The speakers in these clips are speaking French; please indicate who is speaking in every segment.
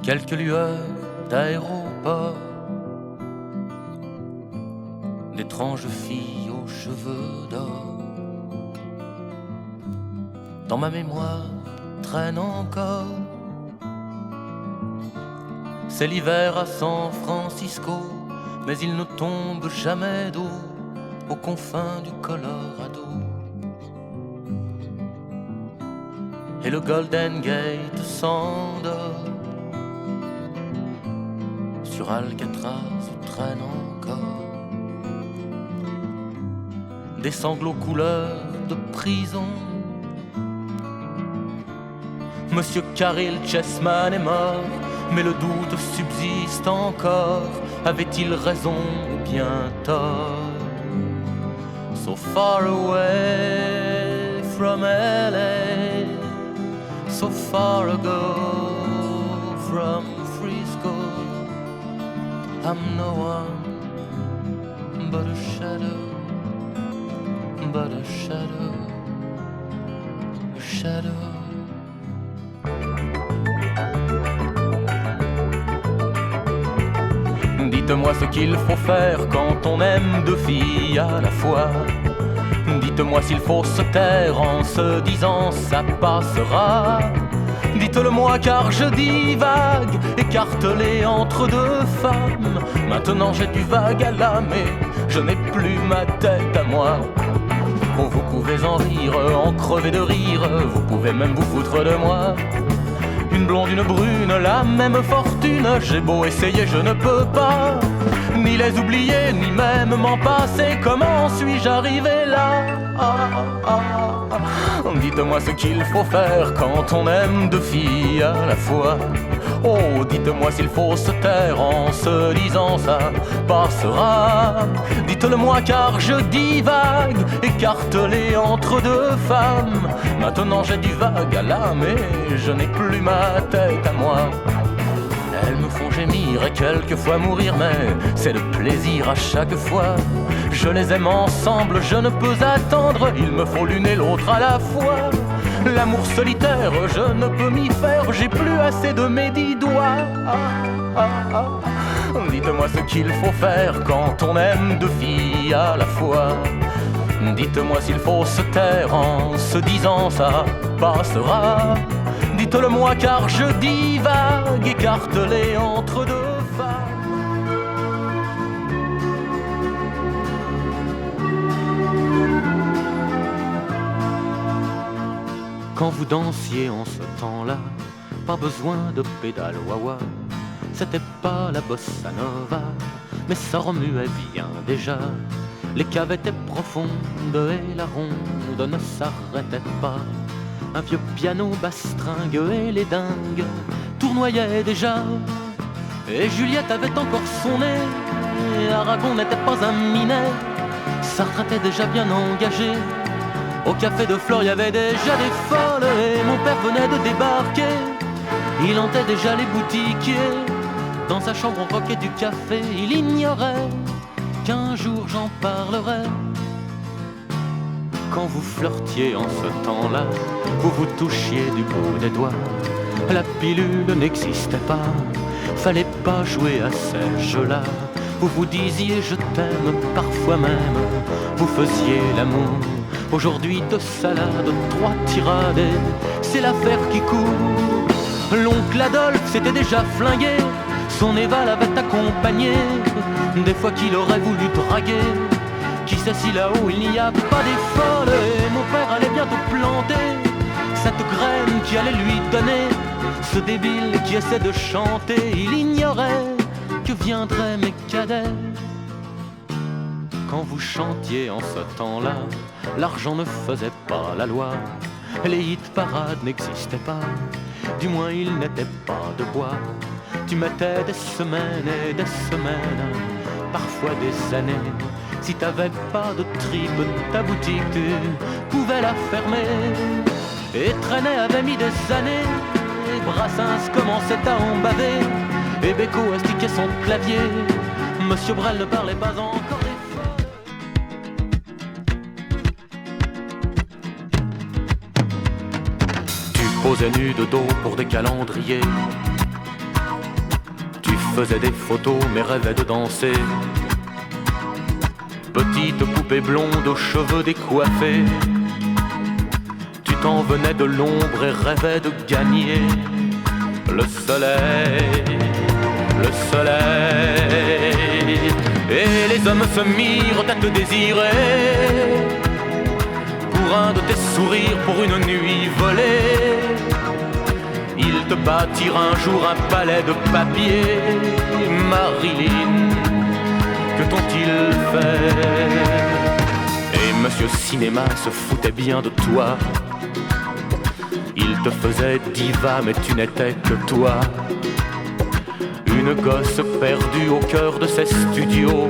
Speaker 1: quelques lueurs d'aéroport, d'étranges filles aux cheveux d'or. Dans ma mémoire traîne encore, c'est l'hiver à San Francisco, mais il ne tombe jamais d'eau aux confins du Colorado. Et le Golden Gate s'endort, sur Alcatraz traîne encore des sanglots couleur de prison. Monsieur Caril Chessman est mort, mais le doute subsiste encore. Avait-il raison ou bien tort? So far away from LA, so far ago from Frisco, I'm no one but a shadow, but a shadow, a shadow. Dites-moi ce qu'il faut faire quand on aime deux filles à la fois. Dites-moi s'il faut se taire en se disant ça passera. Dites-le-moi car je divague, écartelé entre deux femmes. Maintenant j'ai du vague à l'âme et je n'ai plus ma tête à moi. Oh, vous pouvez en rire, en crever de rire, vous pouvez même vous foutre de moi. Une blonde, une brune, la même fortune, j'ai beau essayer, je ne peux pas ni les oublier, ni même m'en passer. Comment suis-je arrivé là? Dites-moi ce qu'il faut faire quand on aime deux filles à la fois. Oh, dites-moi s'il faut se taire en se disant ça passera. Dites-le-moi car je divague, écartelé entre deux femmes. Maintenant j'ai du vague à l'âme et je n'ai plus ma tête à moi. Elles me font gémir et quelquefois mourir, mais c'est le plaisir à chaque fois. Je les aime ensemble, je ne peux attendre, il me faut l'une et l'autre à la fois. L'amour solitaire, je ne peux m'y faire, j'ai plus assez de mes 10 doigts. Dites-moi ce qu'il faut faire quand on aime deux filles à la fois. Dites-moi s'il faut se taire en se disant ça passera. Dites-le-moi car je divague, écartelé entre deux femmes. Quand vous dansiez en ce temps-là, pas besoin de pédale wah-wah. C'était pas la bossa nova, mais ça remuait bien déjà. Les caves étaient profondes et la ronde ne s'arrêtait pas. Un vieux piano bastringue et les dingues tournoyaient déjà. Et Juliette avait encore son nez, et Aragon n'était pas un minet. Sartre était déjà bien engagé. Au café de Flore, il y avait déjà des folles et mon père venait de débarquer. Il hantait déjà les boutiquiers. Dans sa chambre on croquait du café. Il ignorait qu'un jour j'en parlerai. Quand vous flirtiez en ce temps-là, vous vous touchiez du bout des doigts. La pilule n'existait pas, fallait pas jouer à ces jeux-là. Vous vous disiez je t'aime, parfois même vous faisiez l'amour. Aujourd'hui 2 salades, 3 tirades, c'est l'affaire qui court. L'oncle Adolphe s'était déjà flingué, son Eva l'avait accompagné. Des fois qu'il aurait voulu draguer, qui sait si là-haut il n'y a pas des folles. Et mon père allait bientôt planter cette graine qui allait lui donner ce débile qui essaie de chanter. Il ignorait que viendraient mes cadets. Quand vous chantiez en ce temps-là, l'argent ne faisait pas la loi. Les hit-parades n'existaient pas, du moins ils n'étaient pas de bois. Tu mettais des semaines et des semaines, parfois des années. Si t'avais pas de tripe, ta boutique tu pouvais la fermer. Et Trenet avait mis des années, et Brassens commençait à en baver. Et Beko astiquait son clavier, Monsieur Brel ne parlait pas encore des folles. Tu posais nu de dos pour des calendriers. faisait des photos mais rêvait de danser. Petite poupée blonde aux cheveux décoiffés, tu t'en venais de l'ombre et rêvais de gagner le soleil, le soleil. Et les hommes se mirent à te désirer pour un de tes sourires, pour une nuit volée. Ils te bâtirent un jour un palais de papier. Marilyn, que t'ont-ils fait? Et Monsieur Cinéma se foutait bien de toi. Il te faisait diva mais tu n'étais que toi. Une gosse perdue au cœur de ces studios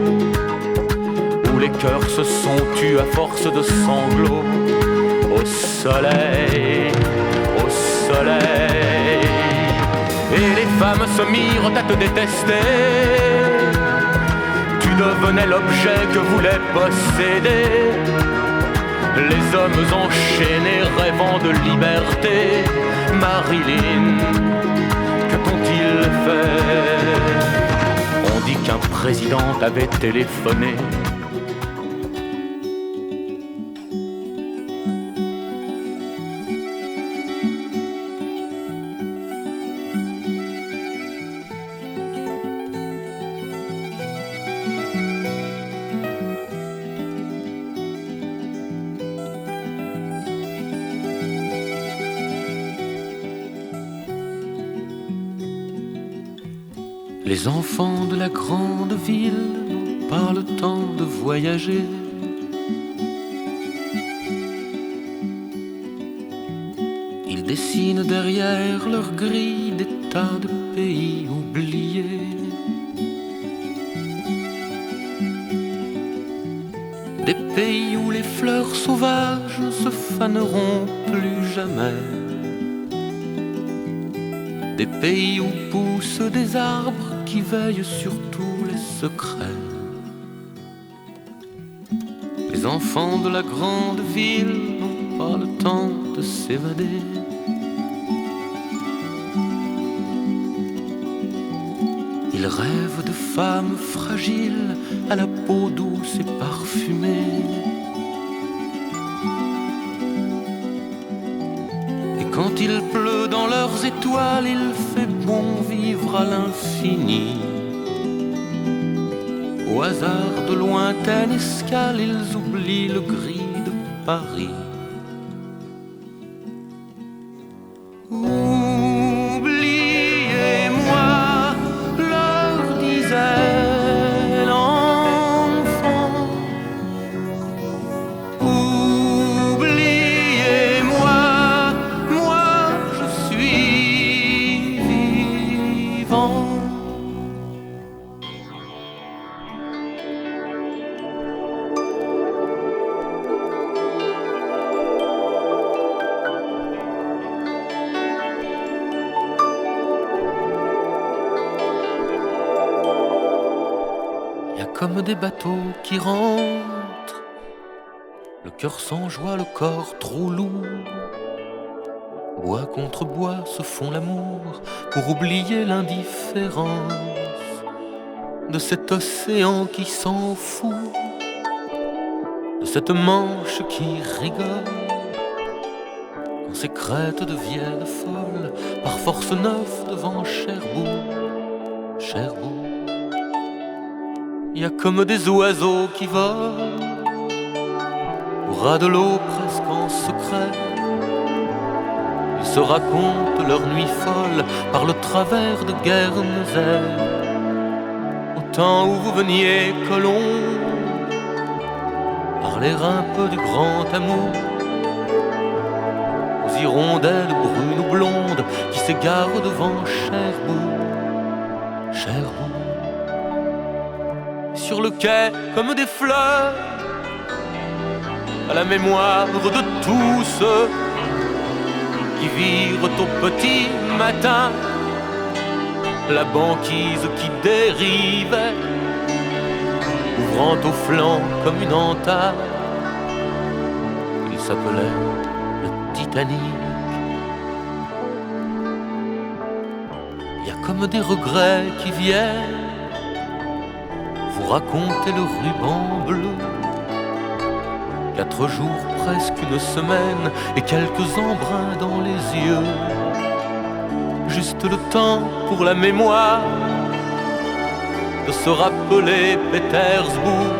Speaker 1: où les cœurs se sont tus à force de sanglots. Au soleil, au soleil. Et les femmes se mirent à te détester. Tu devenais l'objet que voulait posséder. Les hommes enchaînés rêvant de liberté. Marilyn, que t'ont-ils fait? On dit qu'un président t'avait téléphoné. Les enfants de la grande ville n'ont pas le temps de voyager. Ils dessinent derrière leur grille des tas de pays oubliés. Des pays où les fleurs sauvages ne se faneront plus jamais. Des pays où poussent des arbres qui veillent sur tous les secrets. Les enfants de la grande ville n'ont pas le temps de s'évader. Ils rêvent de femmes fragiles à la peau douce et parfumée. Et quand il pleut dans leurs étoiles, il fait bon vivre à l'infini. Au hasard de lointaines escales, ils oublient le gris de Paris. Oubliez-moi, leur disait l'enfant. Oubliez-moi, moi je suis vivant. Y a comme des bateaux qui rentrent, le cœur sans joie, le corps trop lourd. Bois contre bois se font l'amour pour oublier l'indifférence de cet océan qui s'en fout, de cette manche qui rigole quand ces crêtes deviennent folles, par force neuve devant Cherbourg, Cherbourg. Y a comme des oiseaux qui volent au ras de l'eau presque en secret. Ils se racontent leur nuit folle par le travers de Guernesey. Au temps où vous veniez, colons, parler un peu du grand amour, aux hirondelles brunes ou blondes qui s'égarent devant Cherbourg, Cherbourg. Sur le quai comme des fleurs, à la mémoire de tous ceux qui virent au petit matin la banquise qui dérivait, ouvrant au flanc comme une entaille. Il s'appelait le Titanic. y a comme des regrets qui viennent vous raconter le ruban bleu. 4 jours, presque une semaine, et quelques embruns dans les yeux. Juste le temps pour la mémoire de se rappeler Pétersbourg.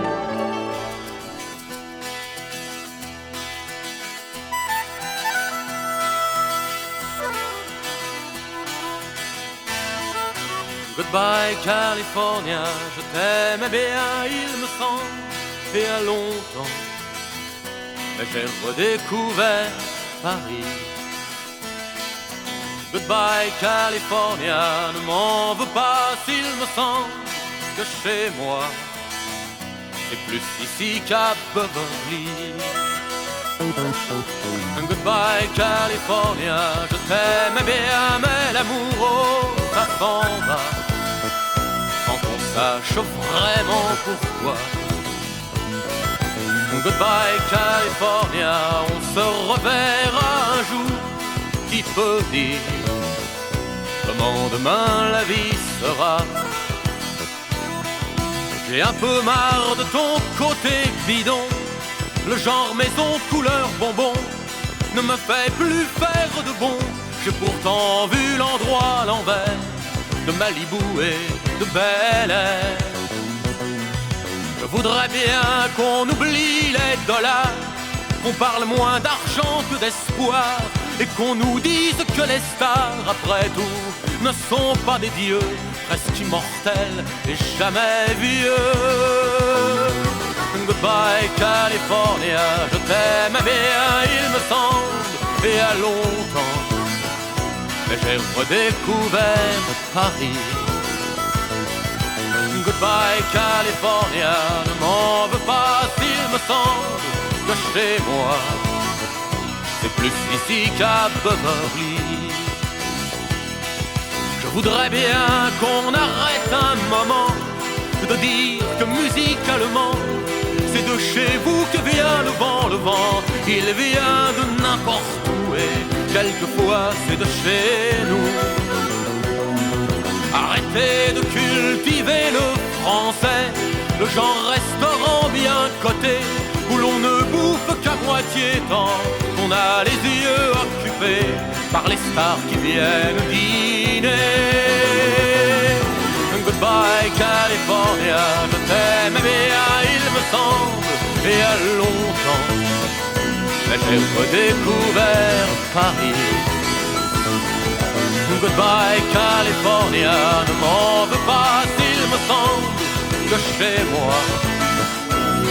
Speaker 1: Goodbye California, je t'aimais bien, il me semble, et à longtemps. Mais j'ai redécouvert Paris. Goodbye California, ne m'en veux pas s'il me semble que chez moi c'est plus ici qu'à Beverly. Goodbye California, je t'aimais bien, mais l'amour, oh, ça s'en va sans qu'on sache vraiment pourquoi. Goodbye California, on se reverra un jour. Qui peut dire comment demain la vie sera? J'ai un peu marre de ton côté bidon. Le genre maison couleur bonbon ne me fait plus faire de bon. J'ai pourtant vu l'endroit à l'envers de Malibu et de Bel Air. Je voudrais bien qu'on oublie les dollars, qu'on parle moins d'argent que d'espoir, et qu'on nous dise que les stars, après tout, ne sont pas des dieux, presque immortels et jamais vieux. Goodbye California, je t'aimais bien, il me semble, et à longtemps. Mais j'ai redécouvert Paris. Goodbye California, ne m'en veux pas s'il me semble que chez moi c'est plus ici qu'à Beverly. Je voudrais bien qu'on arrête un moment de dire que musicalement c'est de chez vous que vient le vent, il vient de n'importe où et quelquefois c'est de chez nous. Arrêtez de cultiver le français, le genre restaurant bien coté, où l'on ne bouffe qu'à moitié tant qu'on a les yeux occupés par les stars qui viennent dîner. Goodbye California, je t'aimais bien, il me semble, et à longtemps. Mais j'ai redécouvert Paris. Goodbye California, ne m'en veux pas s'il me semble que chez moi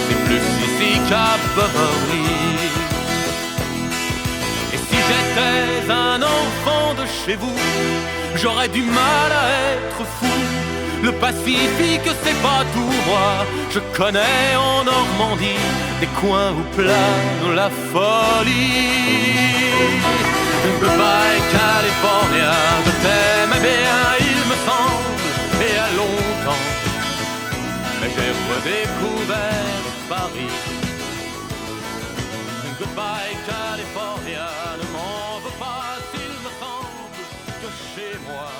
Speaker 1: c'est plus ici qu'à Beverly. Et si j'étais un enfant de chez vous, j'aurais du mal à être fou. Le Pacifique c'est pas tout, moi je connais en Normandie des coins où plane la folie. Goodbye California, je t'aimais bien, il me semble, et à longtemps. Mais j'ai redécouvert Paris. Goodbye California, ne m'en veux pas s'il me semble que chez moi